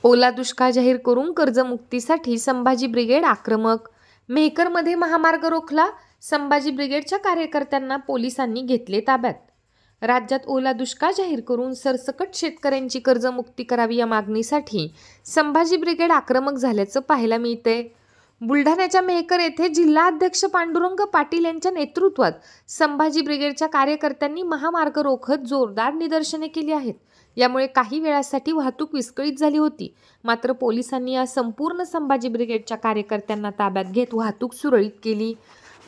ओला दुष्काळ जाहीर करून कर्जमुक्तीसाठी संभाजी ब्रिगेड आक्रमक। मेहकरमध्ये महामार्ग रोखला, संभाजी ब्रिगेडच्या कार्यकर्त्यांना पोलिसांनी घेतले ताब्यात। राज्यात ओला दुष्काळ जाहीर करून सरसकट शेतकऱ्यांची कर्जमुक्ती करावी या मागणीसाठी संभाजी ब्रिगेड आक्रमक झाल्याचं पाहायला मिळतंय। बुलढाण्याच्या मेहकर येथे जिल्हाध्यक्ष पांडुरंग पाटील यांच्या नेतृत्वात संभाजी ब्रिगेडच्या कार्यकर्त्यांनी महामार्ग रोखत जोरदार निदर्शने केली आहेत। यामुळे काही वेळासाठी वाहतूक विस्कळीत झाली होती, मात्र पोलिसांनी या संपूर्ण संभाजी ब्रिगेडच्या कार्यकर्त्यांना ताब्यात घेत वाहतूक सुरळीत केली।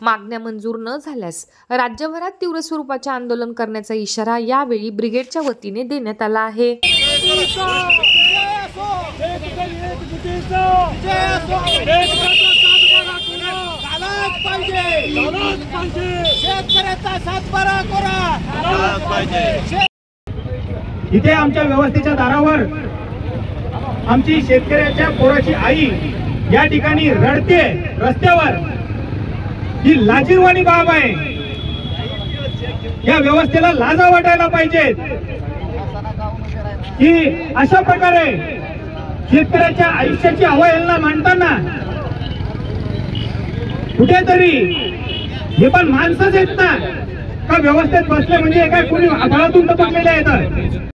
मागण्या मंजूर न झाल्यास राज्यभरात तीव्र स्वरूपाचे आंदोलन करण्याचा इशारा यावेळी ब्रिगेडच्या वतीने देण्यात आला आहे। इथे आमच्या व्यवस्थेच्या दारावर आमची शेतकऱ्याच्या पोराची आई या ठिकाणी रडते रस्त्यावर। ही लाजिरवाणी बाब आहे। या व्यवस्थेला लाजा वाटायला पाहिजे की अशा प्रकारे शेतकऱ्याच्या आयुष्याची अवहेलना मांडताना कुठेतरी हे पण माणसंच आहेत ना का व्यवस्थेत बसले म्हणजे काय कोणी आभाळातून टपकलेले आहेत।